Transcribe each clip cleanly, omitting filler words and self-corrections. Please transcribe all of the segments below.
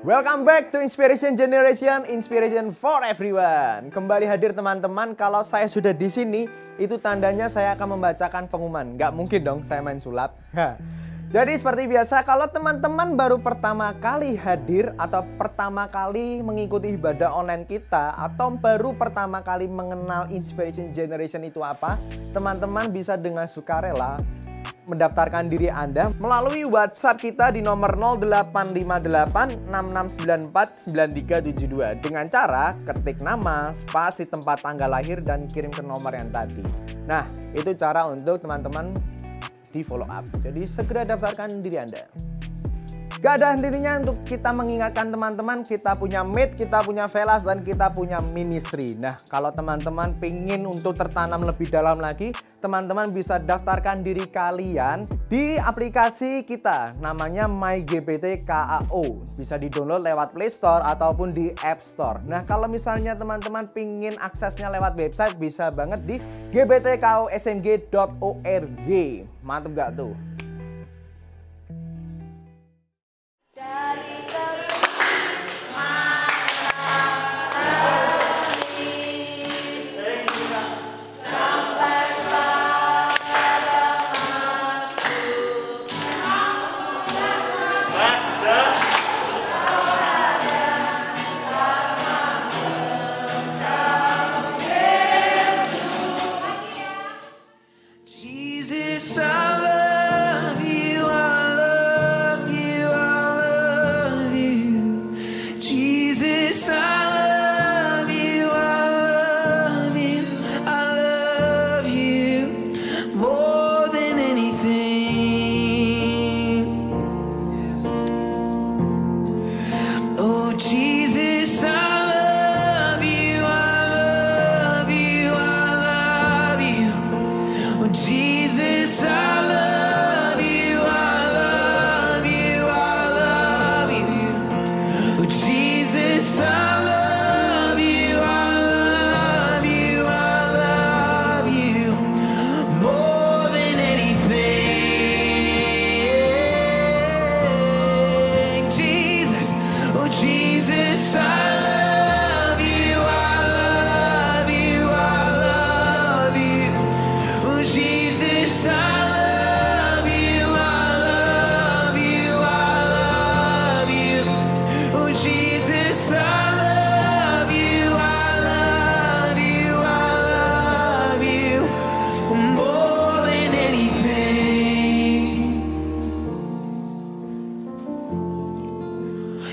Welcome back to Inspiration Generation, Inspiration for Everyone. Kembali hadir teman-teman. Kalau saya sudah di sini, itu tandanya saya akan membacakan pengumuman. Nggak mungkin dong saya main sulap. Jadi seperti biasa, kalau teman-teman baru pertama kali hadir atau pertama kali mengikuti ibadah online kita, atau baru pertama kali mengenal Inspiration Generation itu apa, teman-teman bisa dengan sukarela mendaftarkan diri Anda melalui WhatsApp kita di nomor 085866949372 dengan cara ketik nama, spasi tempat tanggal lahir, dan kirim ke nomor yang tadi. Nah, itu cara untuk teman-teman di follow up. Jadi segera daftarkan diri Anda. Gak ada hentinya untuk kita mengingatkan teman-teman, kita punya Meet, kita punya Velas, dan kita punya Ministry. Nah, kalau teman-teman pengen untuk tertanam lebih dalam lagi, teman-teman bisa daftarkan diri kalian di aplikasi kita, namanya MyGBT-KAO. Bisa di-download lewat Play Store ataupun di App Store. Nah, kalau misalnya teman-teman pengen aksesnya lewat website, bisa banget di gbtkosmg.org. Mantap gak tuh?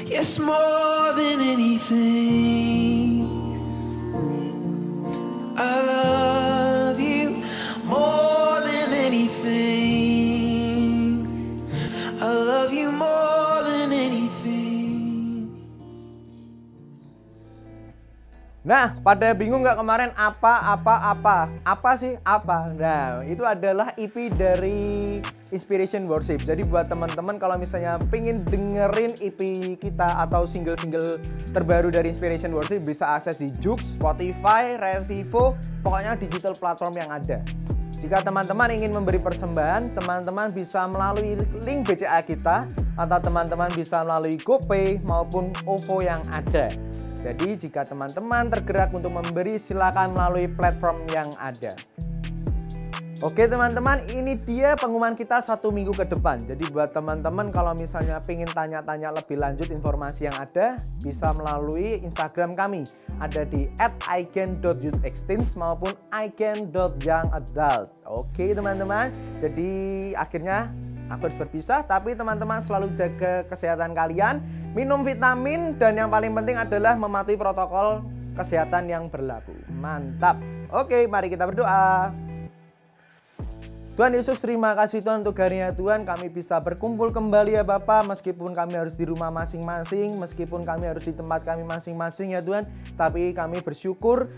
Yes, more than anything, I love you more than anything. I love you more than anything. Nah, pada bingung nggak kemarin apa sih apa? Nah, itu adalah EP dari Inspiration Worship. Jadi buat teman-teman kalau misalnya pengen dengerin EP kita atau single-single terbaru dari Inspiration Worship, bisa akses di Joox, Spotify, Revivo, pokoknya digital platform yang ada. Jika teman-teman ingin memberi persembahan, teman-teman bisa melalui link BCA kita, atau teman-teman bisa melalui GoPay maupun OVO yang ada. Jadi jika teman-teman tergerak untuk memberi, silakan melalui platform yang ada. Oke teman-teman, ini dia pengumuman kita 1 minggu ke depan. Jadi buat teman-teman kalau misalnya pengen tanya-tanya lebih lanjut informasi yang ada, bisa melalui Instagram kami. Ada di @iken.youthextends maupun iken.youngadult. Oke teman-teman, jadi akhirnya aku harus berpisah, tapi teman-teman selalu jaga kesehatan kalian, minum vitamin, dan yang paling penting adalah mematuhi protokol kesehatan yang berlaku. Mantap. Oke, mari kita berdoa. Tuhan Yesus, terima kasih Tuhan untuk hari-Nya Tuhan kami bisa berkumpul kembali ya Bapa, meskipun kami harus di rumah masing-masing, meskipun kami harus di tempat kami masing-masing ya Tuhan, tapi kami bersyukur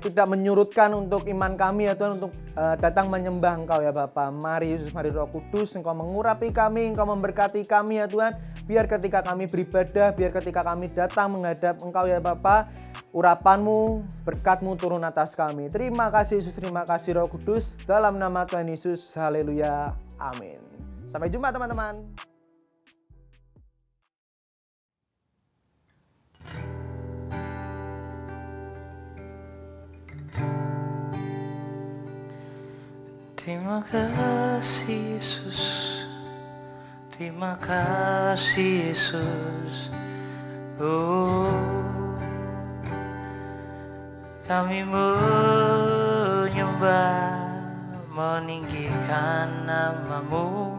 tidak menyurutkan untuk iman kami ya Tuhan untuk datang menyembah Engkau ya Bapa. Mari Yesus, mari Roh Kudus, Engkau mengurapi kami, Engkau memberkati kami ya Tuhan. Biar ketika kami beribadah, biar ketika kami datang menghadap Engkau ya Bapa, urapan-Mu, berkat-Mu turun atas kami. Terima kasih Yesus, terima kasih Roh Kudus. Dalam nama Tuhan Yesus, haleluya, amin. Sampai jumpa teman-teman. Terima kasih Yesus, terima kasih Yesus. Oh, kami menyembah, meninggikan nama-Mu.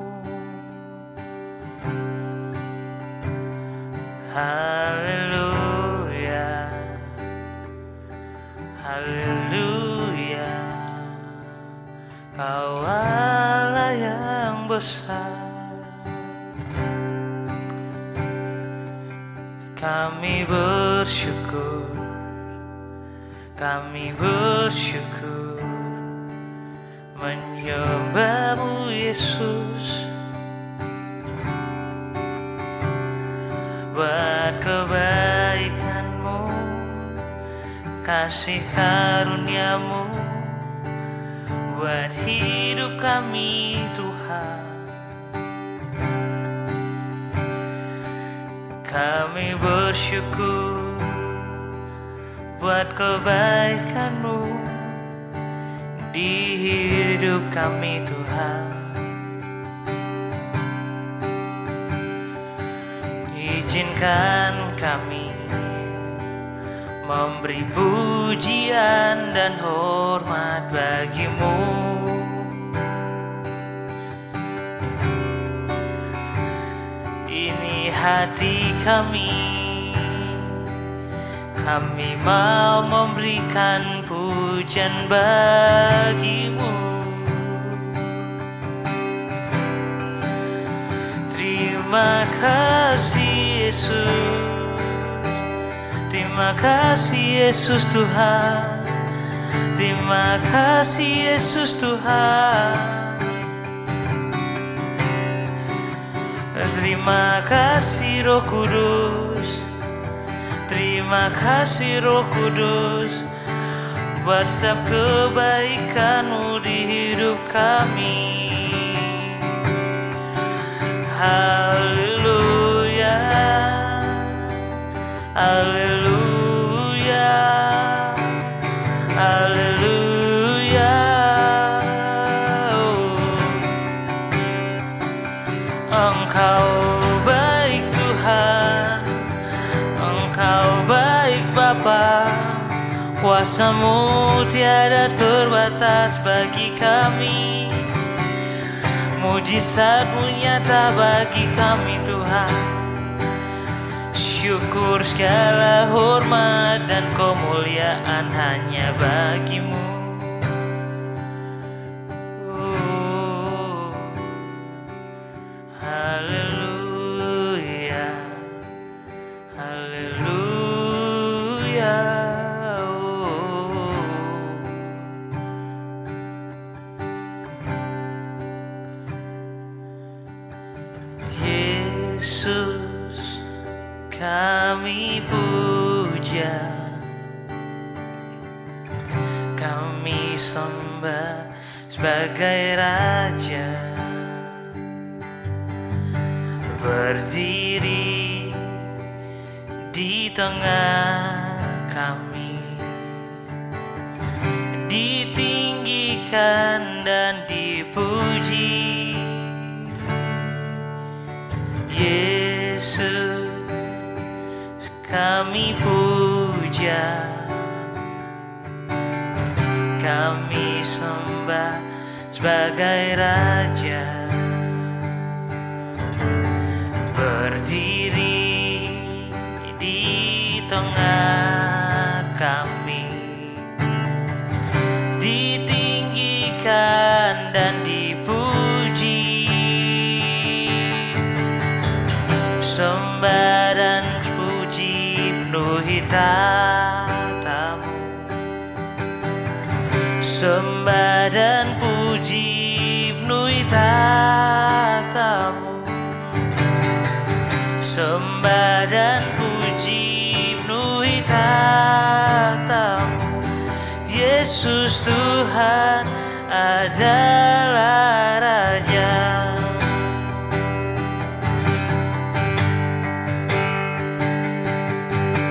Haleluya, haleluya. Kau Allah yang besar. Kami bersyukur, kami bersyukur menyembah-Mu Yesus. Buat kebaikan-Mu, kasih karunia-Mu, buat hidup kami Tuhan. Kami bersyukur buat kebaikan-Mu di hidup kami Tuhan. Izinkan kami memberi pujian dan hormat bagi-Mu. Ini hati kami mau memberikan pujian bagi-Mu. Terima kasih Yesus, terima kasih Yesus Tuhan, terima kasih Yesus Tuhan. Terima kasih Roh Kudus, terima kasih Roh Kudus, buat setiap kebaikan-Mu di hidup kami. Haleluya, haleluya, haleluya. Engkau baik Tuhan, Engkau baik Bapa, kuasa-Mu tiada terbatas bagi kami. Mujizat-Mu nyata bagi kami Tuhan. Syukur segala hormat dan kemuliaan hanya bagi-Mu. Oh, haleluya, haleluya. Yesus kami puja, kami sembah sebagai Raja. Berdiri di tengah kami, ditinggikan dan dipuji. Yesus kami puja, kami sembah sebagai Raja. Berdiri di tengah kami, ditinggikan dan dipuji. Sembah dan puji penuhi tata-Mu, sembah dan puji penuhi tata-Mu, sembah dan puji penuhi tata-Mu. Yesus Tuhan adalah Raja.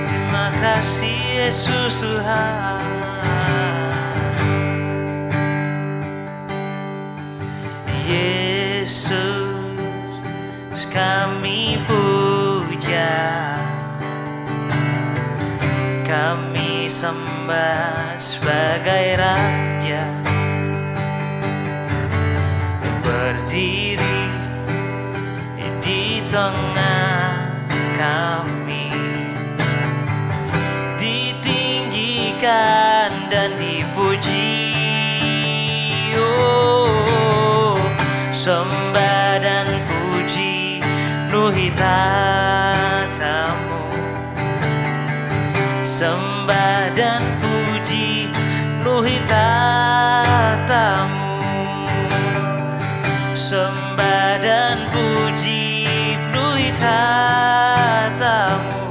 Terima kasih Yesus Tuhan. Yesus kami puja, kami sembah sebagai Raja, berdiri di tengah kami, ditinggikan dan dipuji. Oh, sembah dan puji penuhi tatamu, sembah dan puji penuhi tatamu, sembah dan puji penuhi tatamu.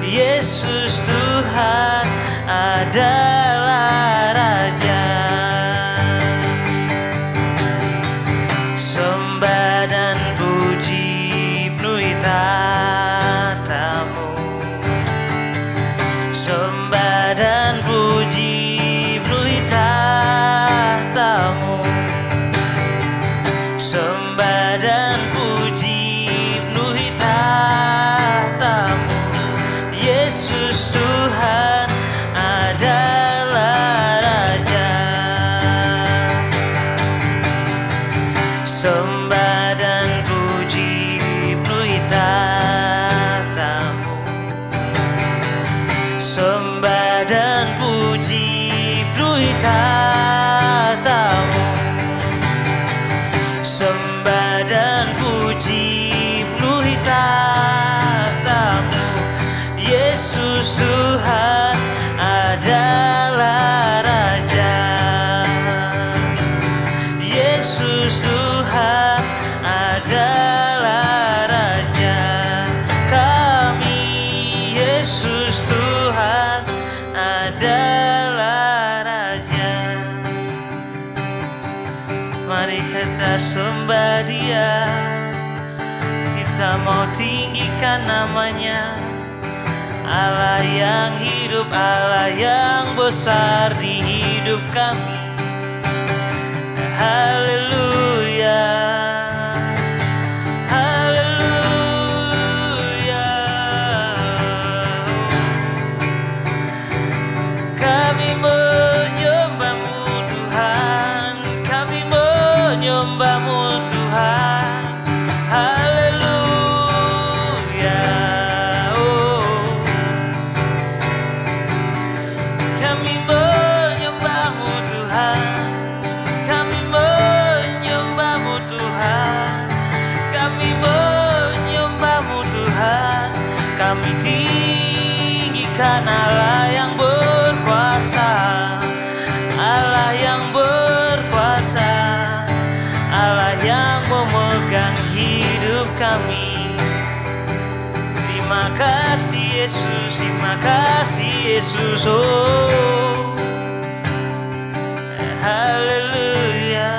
Yesus Tuhan adalah Raja, sembah dan puji penuhi tatamu, sembah dan puji penuhi tatamu, sembah dan puji penuhi tatamu. Yesus Tuhan adalah Raja, sembah dan puji penuhi tatamu, sembah dan puji penuhi tatamu, sembah dan puji penuhi tatamu. Yesus Tuhan adalah Raja, Yesus Tuhan adalah Raja kami. Yesus Tuhan adalah Raja. Mari kita sembah Dia, kita mau tinggikan namanya. Allah yang hidup, Allah yang besar di hidup kami. Haleluya, haleluya. Kami menyembah-Mu Tuhan, kami menyembah-Mu Tuhan. Haleluya. Kami menyembah-Mu Tuhan, kami menyembah-Mu Tuhan, kami menyembah-Mu Tuhan. Kami tinggikan Allah yang berkuasa, Allah yang berkuasa, Allah yang memegang hidup kami. Terima kasih Yesus, terima kasih Yesus. Oh, haleluya,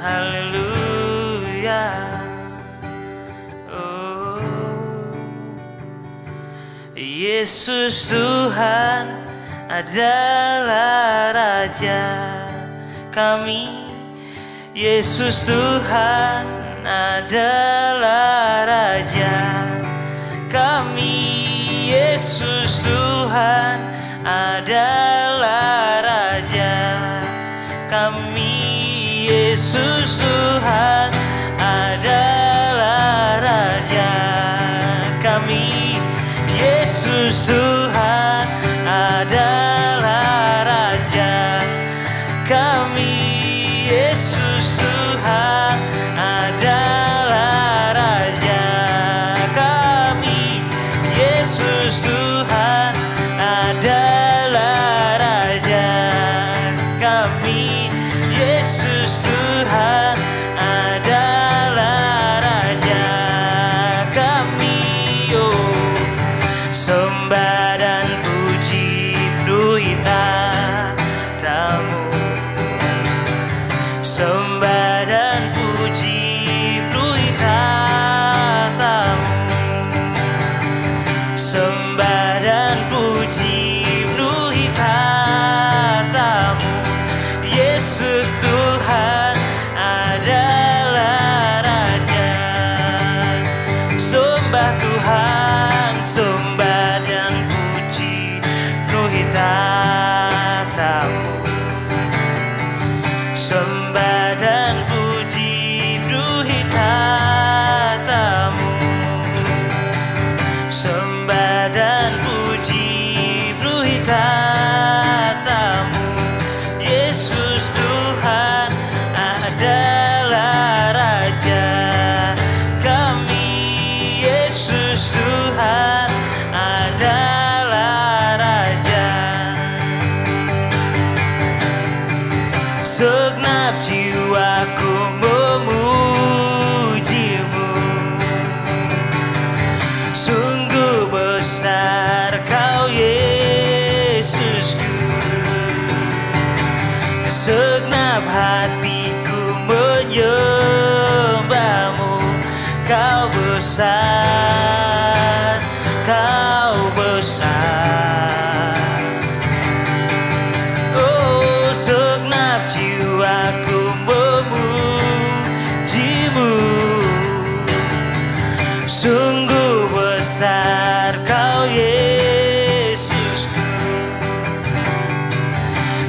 haleluya. Oh, Yesus Tuhan adalah Raja kami. Yesus Tuhan adalah Raja kami. Yesus Tuhan adalah Raja kami. Yesus Tuhan adalah Raja kami. Yesus Tuhan adalah Raja kami. Yesus Tuhan adalah Raja kami. Yesus Tuhan adalah Raja kami. Yesus Tuhan adalah Raja kami. Oh, sembah dan puji penuhi tatamu, sembah dan puji penuhi tatamu, sembah dan puji penuhi tatamu. Yesus Tuhan Yesus Tuhan adalah Raja kami. Yesus Tuhan adalah Raja. Segenap jiwaku memujimu, sungguh besar Kau Yesusku. Segenap hatiku menyembahmu, Kau besar, Kau besar. Oh, segenap jiwaku memujimu, sungguh besar Kau Yesusku.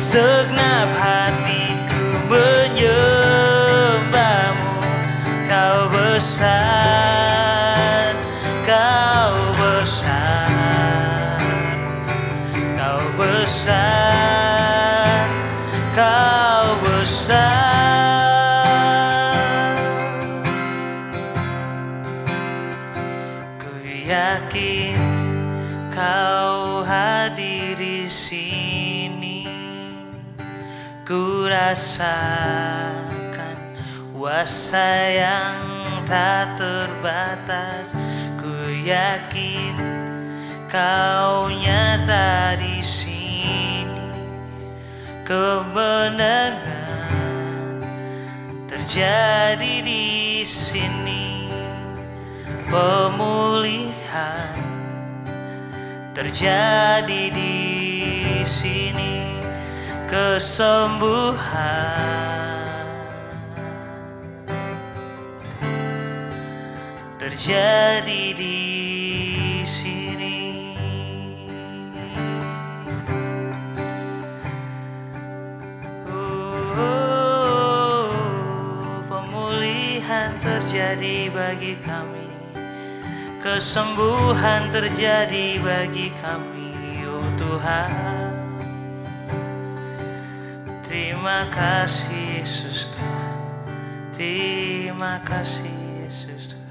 Segenap hatiku menyembahmu, Kau besar, Kau besar, Kau besar, Kau besar. Ku yakin Kau hadir di sini, ku rasakan kuasa yang tak terbatas. Ku yakin Kau nyata di sini, kemenangan terjadi di sini, pemulihan terjadi di sini, kesembuhan terjadi di sini. Pemulihan terjadi bagi kami, kesembuhan terjadi bagi kami, oh Tuhan. Terima kasih Yesus Tuhan, terima kasih Yesus Tuhan.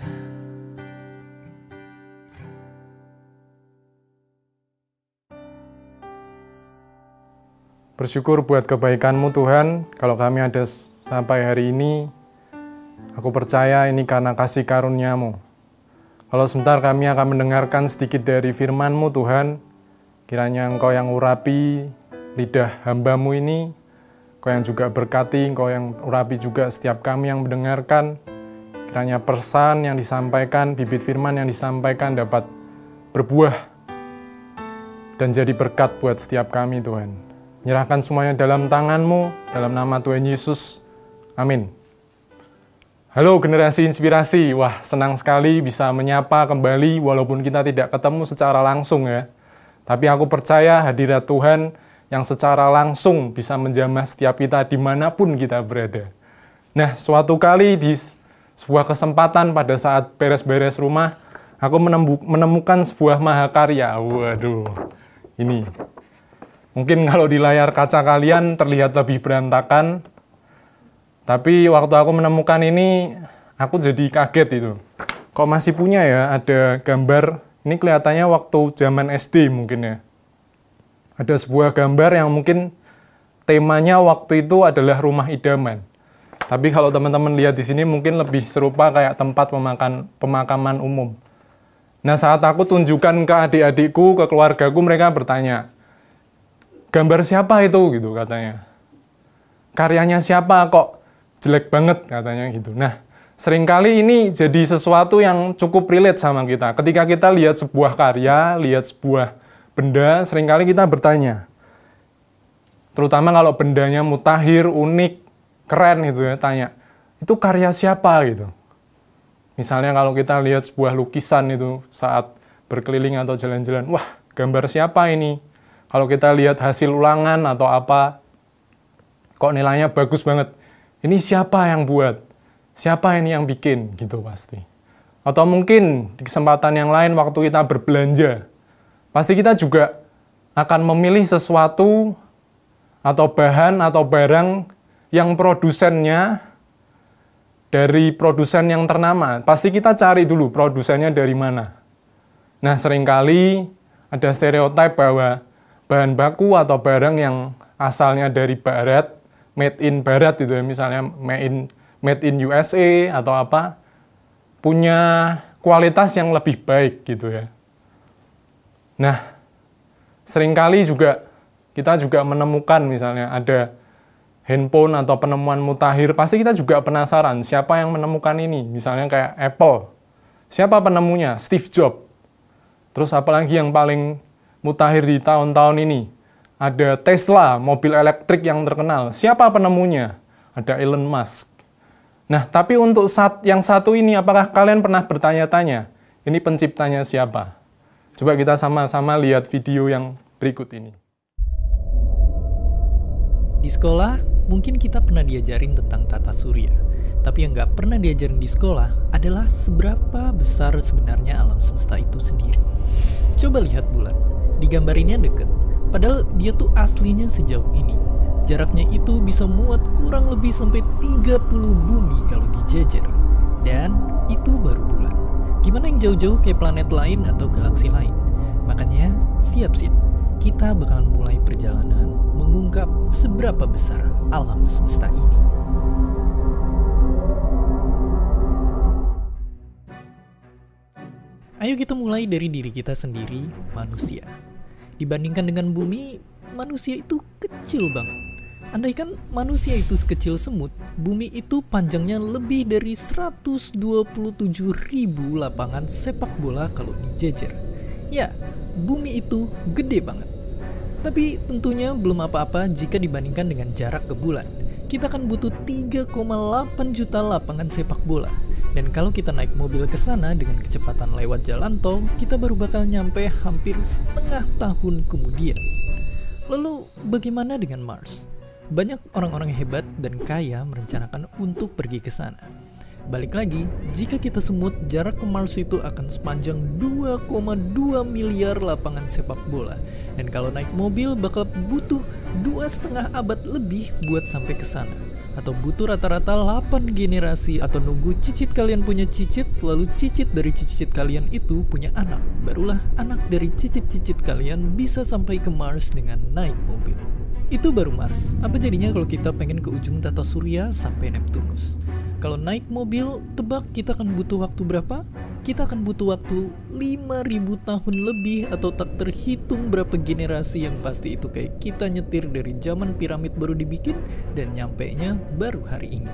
Bersyukur buat kebaikan-Mu Tuhan, kalau kami ada sampai hari ini, aku percaya ini karena kasih karunia-Mu. Kalau sebentar kami akan mendengarkan sedikit dari firman-Mu Tuhan, kiranya Engkau yang urapi lidah hamba-Mu ini, Engkau yang juga berkati, Engkau yang urapi juga setiap kami yang mendengarkan, kiranya pesan yang disampaikan, bibit firman yang disampaikan dapat berbuah dan jadi berkat buat setiap kami Tuhan. Menyerahkan semuanya dalam tangan-Mu, dalam nama Tuhan Yesus. Amin. Halo generasi inspirasi, wah senang sekali bisa menyapa kembali walaupun kita tidak ketemu secara langsung ya. Tapi aku percaya hadirat Tuhan yang secara langsung bisa menjamah setiap kita dimanapun kita berada. Nah, suatu kali di sebuah kesempatan pada saat beres-beres rumah, aku menemukan sebuah mahakarya. Waduh, ini. Mungkin kalau di layar kaca kalian terlihat lebih berantakan, tapi waktu aku menemukan ini, aku jadi kaget itu. Kok masih punya ya, ada gambar, ini kelihatannya waktu zaman SD mungkin ya. Ada sebuah gambar yang mungkin temanya waktu itu adalah rumah idaman. Tapi kalau teman-teman lihat di sini mungkin lebih serupa kayak tempat pemakaman umum. Nah, saat aku tunjukkan ke adik-adikku, ke keluargaku, mereka bertanya, gambar siapa itu gitu katanya. Karyanya siapa kok jelek banget katanya gitu. Nah, seringkali ini jadi sesuatu yang cukup relate sama kita. Ketika kita lihat sebuah karya, lihat sebuah benda, seringkali kita bertanya. Terutama kalau bendanya mutakhir, unik, keren gitu ya, tanya, itu karya siapa gitu. Misalnya kalau kita lihat sebuah lukisan itu saat berkeliling atau jalan-jalan, wah gambar siapa ini? Kalau kita lihat hasil ulangan atau apa, kok nilainya bagus banget. Ini siapa yang buat? Siapa ini yang bikin? Gitu pasti. Atau mungkin di kesempatan yang lain waktu kita berbelanja, pasti kita juga akan memilih sesuatu atau bahan atau barang yang produsennya dari produsen yang ternama. Pasti kita cari dulu produsennya dari mana. Nah, seringkali ada stereotip bahwa bahan baku atau barang yang asalnya dari barat, made in barat gitu ya, misalnya made in USA atau apa, punya kualitas yang lebih baik gitu ya. Nah, seringkali juga kita juga menemukan misalnya ada handphone atau penemuan mutakhir, pasti kita juga penasaran siapa yang menemukan ini. Misalnya kayak Apple, siapa penemunya? Steve Jobs. Terus apalagi yang paling mutakhir di tahun-tahun ini? Ada Tesla, mobil elektrik yang terkenal. Siapa penemunya? Ada Elon Musk. Nah, tapi untuk yang satu ini, apakah kalian pernah bertanya-tanya, ini penciptanya siapa? Coba kita sama-sama lihat video yang berikut ini. Di sekolah, mungkin kita pernah diajarin tentang tata surya. Tapi yang nggak pernah diajarin di sekolah adalah seberapa besar sebenarnya alam semesta itu sendiri. Coba lihat bulan. Digambarinnya deket. Padahal dia tuh aslinya sejauh ini. Jaraknya itu bisa muat kurang lebih sampai 30 bumi kalau dijejer. Dan itu baru bulan. Gimana yang jauh-jauh kayak planet lain atau galaksi lain? Makanya, siap-siap. Kita bakalan mulai perjalanan mengungkap seberapa besar alam semesta ini. Ayo kita mulai dari diri kita sendiri, manusia. Dibandingkan dengan bumi, manusia itu kecil banget. Andaikan manusia itu sekecil semut, bumi itu panjangnya lebih dari 127.000 lapangan sepak bola kalau dijejer. Ya, bumi itu gede banget. Tapi tentunya belum apa-apa jika dibandingkan dengan jarak ke bulan. Kita akan butuh 3,8 juta lapangan sepak bola. Dan kalau kita naik mobil ke sana dengan kecepatan lewat jalan tol, kita baru bakal nyampe hampir setengah tahun kemudian. Lalu bagaimana dengan Mars? Banyak orang-orang hebat dan kaya merencanakan untuk pergi ke sana. Balik lagi, jika kita semut, jarak ke Mars itu akan sepanjang 2,2 miliar lapangan sepak bola. Dan kalau naik mobil bakal butuh 2,5 abad lebih buat sampai ke sana. Atau butuh rata-rata 8 generasi, atau nunggu cicit kalian punya cicit, lalu cicit dari cicit kalian itu punya anak. Barulah anak dari cicit-cicit kalian bisa sampai ke Mars dengan naik mobil. Itu baru Mars. Apa jadinya kalau kita pengen ke ujung tata surya sampai Neptunus? Kalau naik mobil, tebak kita akan butuh waktu berapa? Kita akan butuh waktu 5.000 tahun lebih, atau tak terhitung berapa generasi yang pasti itu kayak kita nyetir dari zaman piramid baru dibikin dan nyampenya baru hari ini.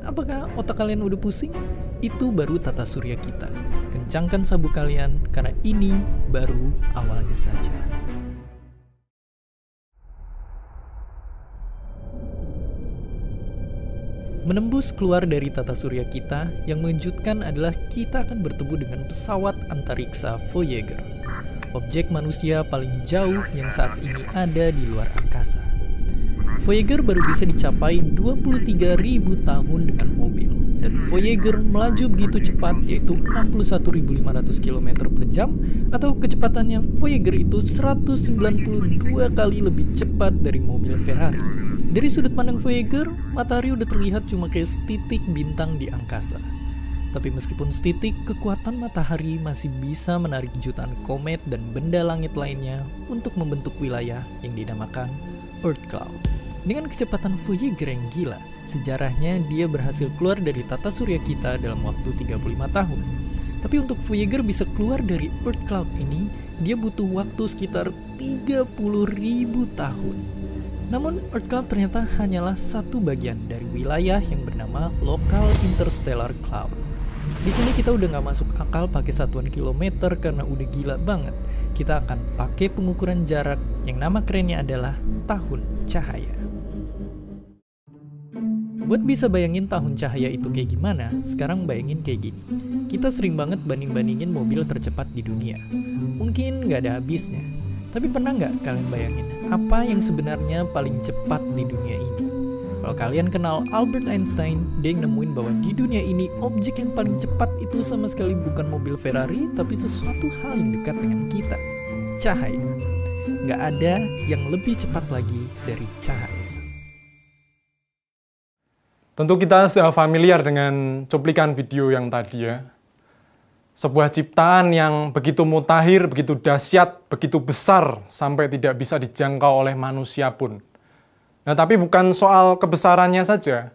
Apakah otak kalian udah pusing? Itu baru tata surya kita. Kencangkan sabuk kalian karena ini baru awalnya saja. Menembus keluar dari tata surya kita, yang mengejutkan adalah kita akan bertemu dengan pesawat antariksa Voyager, objek manusia paling jauh yang saat ini ada di luar angkasa. Voyager baru bisa dicapai 23.000 tahun dengan mobil, dan Voyager melaju begitu cepat, yaitu 61.500 km per jam, atau kecepatannya Voyager itu 192 kali lebih cepat dari mobil Ferrari. Dari sudut pandang Voyager, matahari udah terlihat cuma kayak setitik bintang di angkasa. Tapi meskipun setitik, kekuatan matahari masih bisa menarik jutaan komet dan benda langit lainnya untuk membentuk wilayah yang dinamakan Earth Cloud. Dengan kecepatan Voyager yang gila, sejarahnya dia berhasil keluar dari tata surya kita dalam waktu 35 tahun. Tapi untuk Voyager bisa keluar dari Earth Cloud ini, dia butuh waktu sekitar 30.000 tahun. Namun, Earth Cloud ternyata hanyalah satu bagian dari wilayah yang bernama Local Interstellar Cloud. Di sini kita udah nggak masuk akal pakai satuan kilometer karena udah gila banget. Kita akan pakai pengukuran jarak yang nama kerennya adalah tahun cahaya. Buat bisa bayangin tahun cahaya itu kayak gimana, sekarang bayangin kayak gini. Kita sering banget banding-bandingin mobil tercepat di dunia. Mungkin nggak ada habisnya. Tapi pernah nggak kalian bayangin apa yang sebenarnya paling cepat di dunia ini? Kalau kalian kenal Albert Einstein, dia yang nemuin bahwa di dunia ini objek yang paling cepat itu sama sekali bukan mobil Ferrari, tapi sesuatu hal yang dekat dengan kita, cahaya. nggak ada yang lebih cepat lagi dari cahaya. Tentu kita sudah familiar dengan cuplikan video yang tadi ya. Sebuah ciptaan yang begitu mutakhir, begitu dahsyat, begitu besar, sampai tidak bisa dijangkau oleh manusia pun. Nah, tapi bukan soal kebesarannya saja.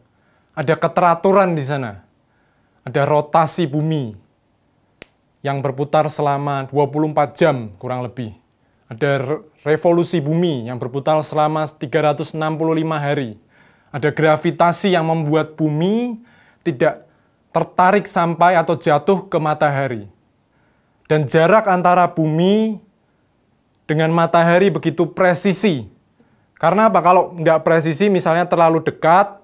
Ada keteraturan di sana. Ada rotasi bumi yang berputar selama 24 jam kurang lebih. Ada revolusi bumi yang berputar selama 365 hari. Ada gravitasi yang membuat bumi tidak tertarik sampai atau jatuh ke matahari. Dan jarak antara bumi dengan matahari begitu presisi. Karena apa? Kalau nggak presisi, misalnya terlalu dekat,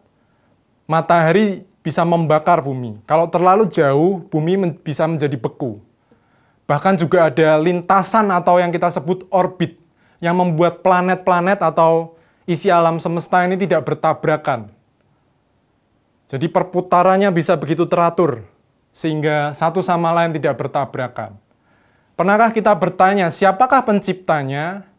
matahari bisa membakar bumi. Kalau terlalu jauh, bumi bisa menjadi beku. Bahkan juga ada lintasan atau yang kita sebut orbit, yang membuat planet-planet atau isi alam semesta ini tidak bertabrakan. Jadi perputarannya bisa begitu teratur, sehingga satu sama lain tidak bertabrakan. Pernahkah kita bertanya, siapakah penciptanya?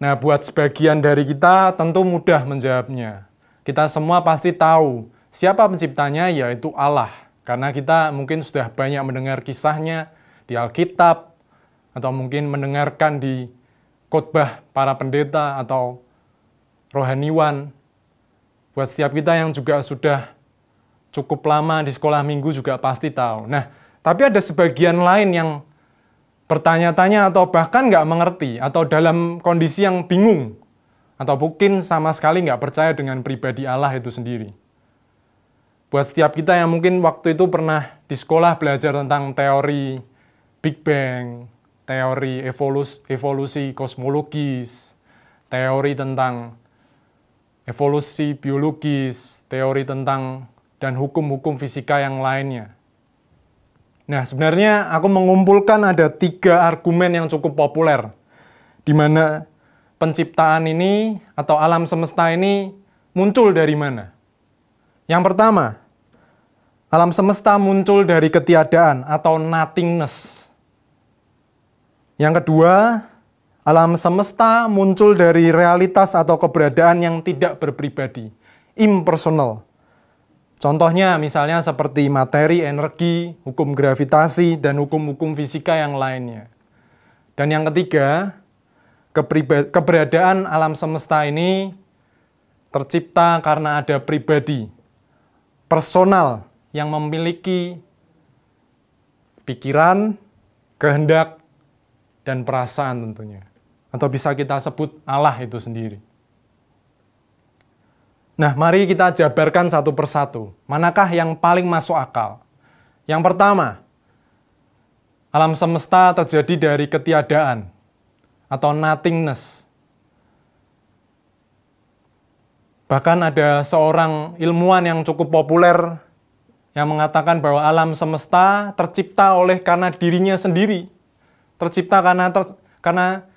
Nah, buat sebagian dari kita tentu mudah menjawabnya. Kita semua pasti tahu, siapa penciptanya? Yaitu Allah. Karena kita mungkin sudah banyak mendengar kisahnya di Alkitab, atau mungkin mendengarkan di khotbah para pendeta atau rohaniwan. Buat setiap kita yang juga sudah cukup lama di sekolah minggu juga pasti tahu. Nah, tapi ada sebagian lain yang bertanya-tanya atau bahkan nggak mengerti, atau dalam kondisi yang bingung, atau mungkin sama sekali nggak percaya dengan pribadi Allah itu sendiri. Buat setiap kita yang mungkin waktu itu pernah di sekolah belajar tentang teori Big Bang, teori evolusi kosmologis, teori tentang evolusi biologis, teori tentang dan hukum-hukum fisika yang lainnya. Nah, sebenarnya aku mengumpulkan ada 3 argumen yang cukup populer, di mana penciptaan ini atau alam semesta ini muncul dari mana. Yang pertama, alam semesta muncul dari ketiadaan atau nothingness. Yang kedua, alam semesta muncul dari realitas atau keberadaan yang tidak berpribadi, impersonal. Contohnya misalnya seperti materi, energi, hukum gravitasi, dan hukum-hukum fisika yang lainnya. Dan yang ketiga, keberadaan alam semesta ini tercipta karena ada pribadi, personal, yang memiliki pikiran, kehendak, dan perasaan tentunya. Atau bisa kita sebut Allah itu sendiri. Nah, mari kita jabarkan satu persatu. Manakah yang paling masuk akal? Yang pertama, alam semesta terjadi dari ketiadaan atau nothingness. Bahkan ada seorang ilmuwan yang cukup populer yang mengatakan bahwa alam semesta tercipta karena dirinya sendiri. Tercipta karena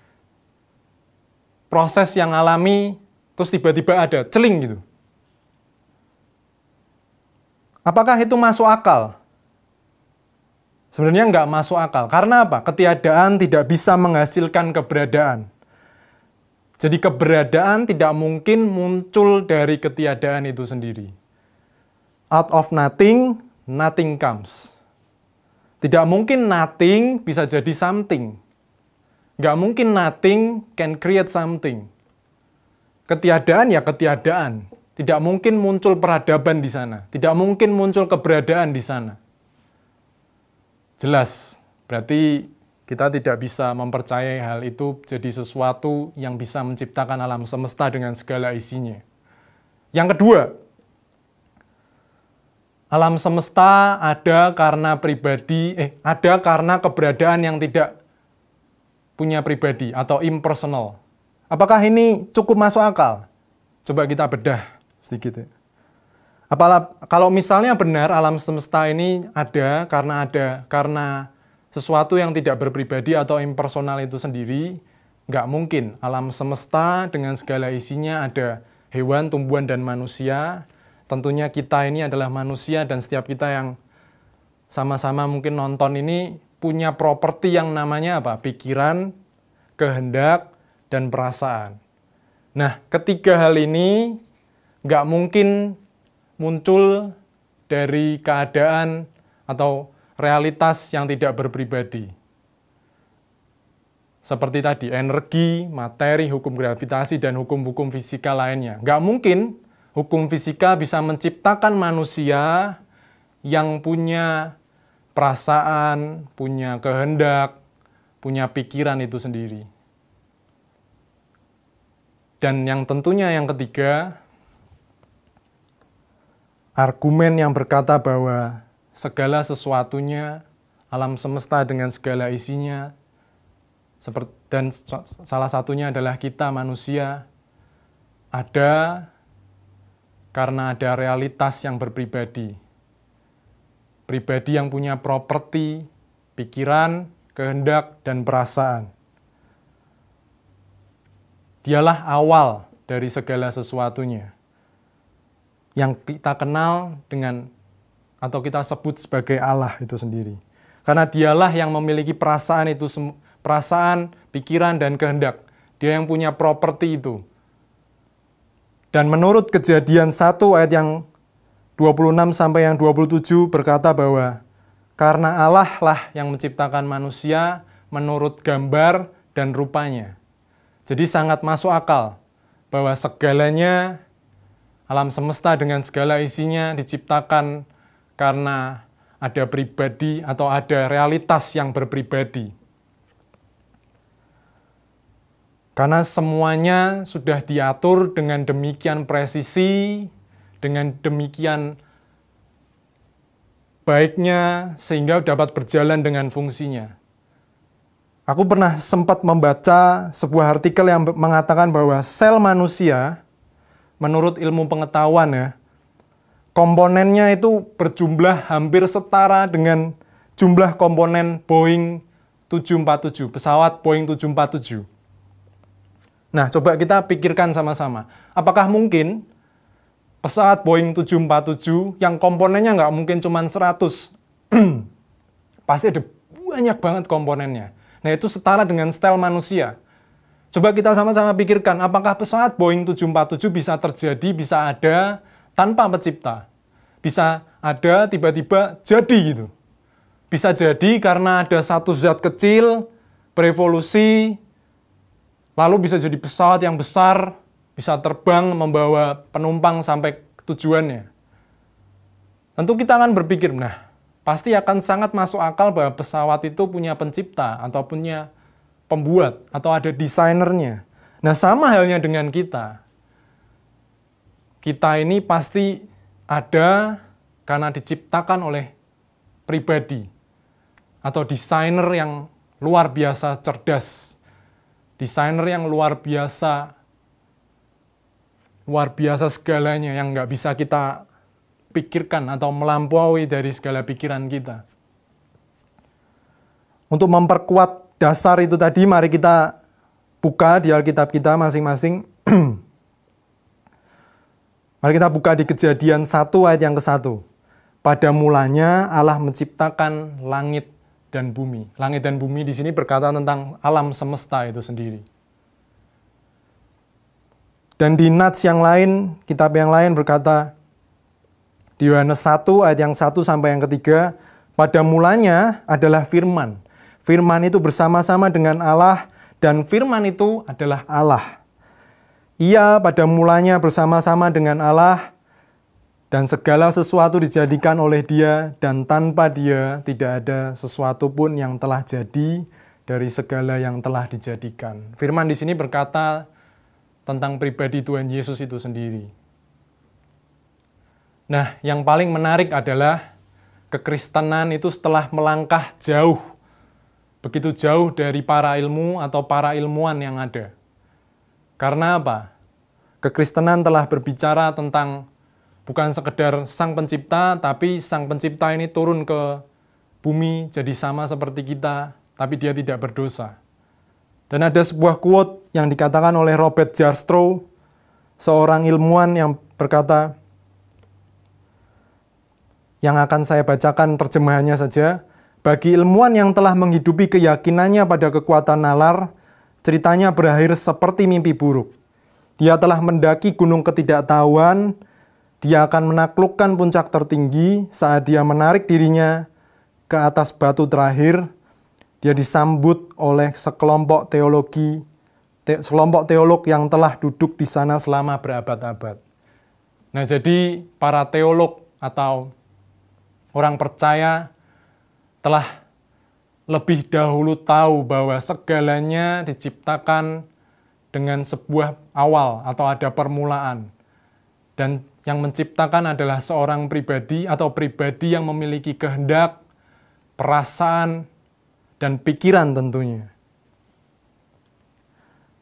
proses yang alami, terus tiba-tiba ada, celing gitu. Apakah itu masuk akal? Sebenarnya nggak masuk akal. Karena apa? Ketiadaan tidak bisa menghasilkan keberadaan. Jadi keberadaan tidak mungkin muncul dari ketiadaan itu sendiri. Out of nothing, nothing comes. Tidak mungkin nothing bisa jadi something. Nggak mungkin nothing can create something. Ketiadaan ya ketiadaan. Tidak mungkin muncul peradaban di sana. Tidak mungkin muncul keberadaan di sana. Jelas, berarti kita tidak bisa mempercayai hal itu jadi sesuatu yang bisa menciptakan alam semesta dengan segala isinya. Yang kedua, alam semesta ada karena ada karena keberadaan yang tidak punya pribadi atau impersonal. Apakah ini cukup masuk akal? Coba kita bedah sedikit ya. Kalau misalnya benar alam semesta ini ada karena sesuatu yang tidak berpribadi atau impersonal itu sendiri, nggak mungkin alam semesta dengan segala isinya ada hewan, tumbuhan, dan manusia. Tentunya kita ini adalah manusia dan setiap kita yang sama-sama mungkin nonton ini punya properti yang namanya apa? Pikiran, kehendak, dan perasaan. Nah, ketiga hal ini nggak mungkin muncul dari keadaan atau realitas yang tidak berpribadi. Seperti tadi, energi, materi, hukum gravitasi, dan hukum-hukum fisika lainnya. Nggak mungkin hukum fisika bisa menciptakan manusia yang punya perasaan, punya kehendak, punya pikiran itu sendiri. Dan yang tentunya yang ketiga, argumen yang berkata bahwa segala sesuatunya, alam semesta dengan segala isinya, dan salah satunya adalah kita manusia, ada karena ada realitas yang berpribadi. Pribadi yang punya properti, pikiran, kehendak, dan perasaan. Dialah awal dari segala sesuatunya yang kita kenal dengan atau kita sebut sebagai Allah itu sendiri. Karena dialah yang memiliki perasaan itu, perasaan, pikiran, dan kehendak. Dia yang punya properti itu. Dan menurut Kejadian 1 ayat yang 26 sampai yang 27 berkata bahwa karena Allah lah yang menciptakan manusia menurut gambar dan rupanya. Jadi sangat masuk akal bahwa segalanya, alam semesta dengan segala isinya diciptakan karena ada pribadi atau ada realitas yang berpribadi. Karena semuanya sudah diatur dengan demikian presisi, dengan demikian baiknya, sehingga dapat berjalan dengan fungsinya. Aku pernah sempat membaca sebuah artikel yang mengatakan bahwa sel manusia, menurut ilmu pengetahuan ya, komponennya itu berjumlah hampir setara dengan jumlah komponen Boeing 747, pesawat Boeing 747. Nah, coba kita pikirkan sama-sama. Apakah mungkin pesawat Boeing 747 yang komponennya nggak mungkin cuma 100? Pasti ada banyak banget komponennya. Nah, itu setara dengan sel manusia. Coba kita sama-sama pikirkan, apakah pesawat Boeing 747 bisa terjadi, bisa ada tanpa pencipta? Bisa ada tiba-tiba jadi gitu. Bisa jadi karena ada satu zat kecil berevolusi, lalu bisa jadi pesawat yang besar, bisa terbang membawa penumpang sampai tujuannya. Tentu kita akan berpikir, nah, pasti akan sangat masuk akal bahwa pesawat itu punya pencipta atau punya pembuat atau ada desainernya. Nah, sama halnya dengan kita. Kita ini pasti ada karena diciptakan oleh pribadi atau desainer yang luar biasa cerdas. Desainer yang luar biasa segalanya yang nggak bisa kita pikirkan atau melampaui dari segala pikiran kita. Untuk memperkuat dasar itu tadi, mari kita buka di Alkitab kita masing-masing. Mari kita buka di Kejadian 1 ayat yang ke-1. Pada mulanya Allah menciptakan langit dan bumi. Langit dan bumi di sini berkata tentang alam semesta itu sendiri. Dan di Nats yang lain, kitab yang lain berkata, di Yohanes 1 ayat yang 1 sampai yang ketiga, pada mulanya adalah firman. Firman itu bersama-sama dengan Allah, dan firman itu adalah Allah. Ia pada mulanya bersama-sama dengan Allah, dan segala sesuatu dijadikan oleh Dia, dan tanpa Dia tidak ada sesuatu pun yang telah jadi dari segala yang telah dijadikan. Firman di sini berkata tentang pribadi Tuhan Yesus itu sendiri. Nah, yang paling menarik adalah kekristenan itu setelah melangkah jauh, begitu jauh dari para ilmu atau para ilmuwan yang ada. Karena apa? Kekristenan telah berbicara tentang bukan sekedar Sang Pencipta, tapi Sang Pencipta ini turun ke bumi jadi sama seperti kita, tapi Dia tidak berdosa. Dan ada sebuah quote yang dikatakan oleh Robert Jastrow, seorang ilmuwan yang berkata, yang akan saya bacakan terjemahannya saja. Bagi ilmuwan yang telah menghidupi keyakinannya pada kekuatan nalar, ceritanya berakhir seperti mimpi buruk. Dia telah mendaki gunung ketidaktahuan, dia akan menaklukkan puncak tertinggi. Saat dia menarik dirinya ke atas batu terakhir, dia disambut oleh sekelompok teolog yang telah duduk di sana selama berabad-abad. Nah, jadi para teolog atau orang percaya telah lebih dahulu tahu bahwa segalanya diciptakan dengan sebuah awal atau ada permulaan. Dan yang menciptakan adalah seorang pribadi atau pribadi yang memiliki kehendak, perasaan, dan pikiran tentunya.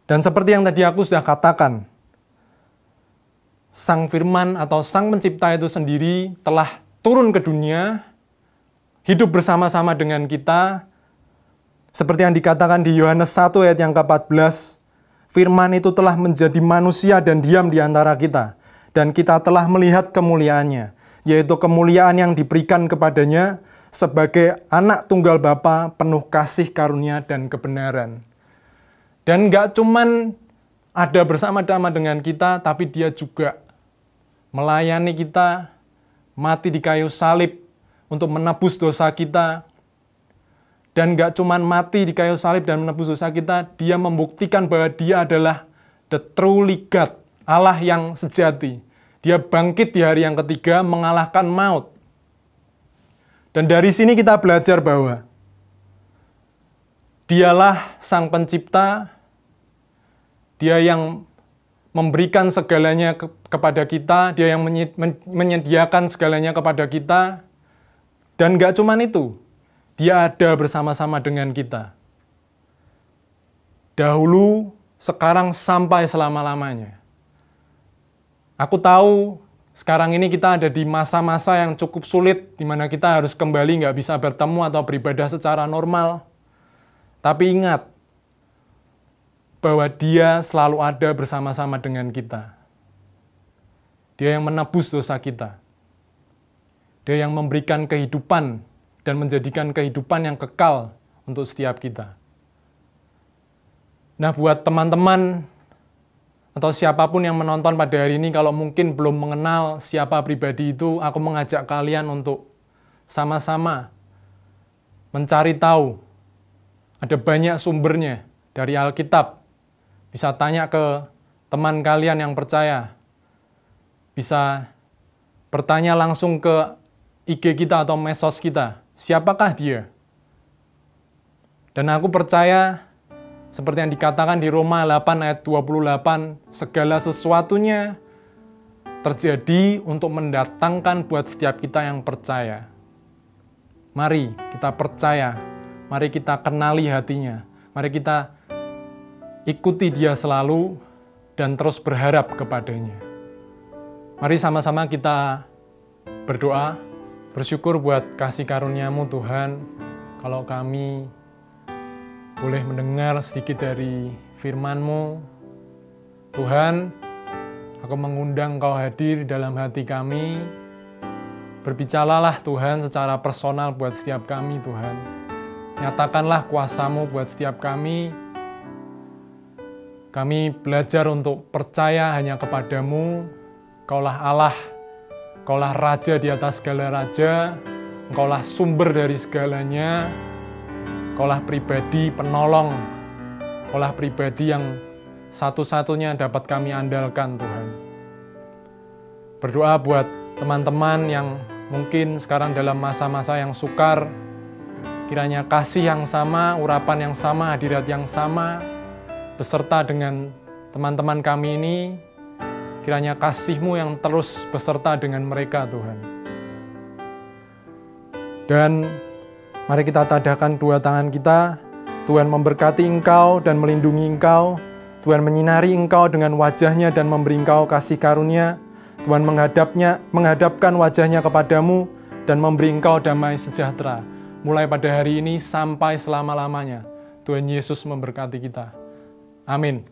Dan seperti yang tadi aku sudah katakan, Sang Firman atau Sang Pencipta itu sendiri telah turun ke dunia, hidup bersama-sama dengan kita. Seperti yang dikatakan di Yohanes 1 ayat yang ke-14, Firman itu telah menjadi manusia dan diam di antara kita. Dan kita telah melihat kemuliaannya, yaitu kemuliaan yang diberikan kepadanya sebagai anak tunggal Bapa penuh kasih karunia dan kebenaran. Dan gak cuman ada bersama-sama dengan kita, tapi dia juga melayani kita, mati di kayu salib untuk menebus dosa kita. Dan gak cuman mati di kayu salib dan menebus dosa kita, dia membuktikan bahwa dia adalah the truly God, Allah yang sejati. Dia bangkit di hari yang ketiga, mengalahkan maut. Dan dari sini kita belajar bahwa Dialah Sang Pencipta, Dia yang memberikan segalanya kepada kita, Dia yang menyediakan segalanya kepada kita. Dan gak cuman itu, Dia ada bersama-sama dengan kita. Dahulu, sekarang, sampai selama-lamanya. Aku tahu sekarang ini kita ada di masa-masa yang cukup sulit, di mana kita harus kembali nggak bisa bertemu atau beribadah secara normal. Tapi ingat, bahwa Dia selalu ada bersama-sama dengan kita. Dia yang menebus dosa kita. Dia yang memberikan kehidupan dan menjadikan kehidupan yang kekal untuk setiap kita. Nah, buat teman-teman atau siapapun yang menonton pada hari ini, kalau mungkin belum mengenal siapa pribadi itu, aku mengajak kalian untuk sama-sama mencari tahu. Ada banyak sumbernya dari Alkitab. Bisa tanya ke teman kalian yang percaya. Bisa bertanya langsung ke IG kita atau medsos kita. Siapakah dia? Dan aku percaya, seperti yang dikatakan di Roma 8 ayat 28, segala sesuatunya terjadi untuk mendatangkan buat setiap kita yang percaya. Mari kita percaya, mari kita kenali hatinya, mari kita ikuti Dia selalu dan terus berharap kepadanya. Mari sama-sama kita berdoa, bersyukur buat kasih karunia-Mu Tuhan, kalau kami boleh mendengar sedikit dari firman-Mu. Tuhan, aku mengundang Engkau hadir dalam hati kami. Berbicaralah Tuhan secara personal buat setiap kami Tuhan. Nyatakanlah kuasa-Mu buat setiap kami. Kami belajar untuk percaya hanya kepada-Mu. Engkaulah Allah, Engkaulah Raja di atas segala raja, Engkaulah sumber dari segalanya. Engkaulah pribadi penolong, Engkaulah pribadi yang satu-satunya dapat kami andalkan Tuhan. Berdoa buat teman-teman yang mungkin sekarang dalam masa-masa yang sukar, kiranya kasih yang sama, urapan yang sama, hadirat yang sama, beserta dengan teman-teman kami ini, kiranya kasih-Mu yang terus beserta dengan mereka Tuhan. Dan mari kita tadahkan dua tangan kita. Tuhan memberkati engkau dan melindungi engkau. Tuhan menyinari engkau dengan wajah-Nya dan memberi engkau kasih karunia. Tuhan menghadapkan wajah-Nya kepadamu dan memberi engkau damai sejahtera. Mulai pada hari ini sampai selama-lamanya. Tuhan Yesus memberkati kita. Amin.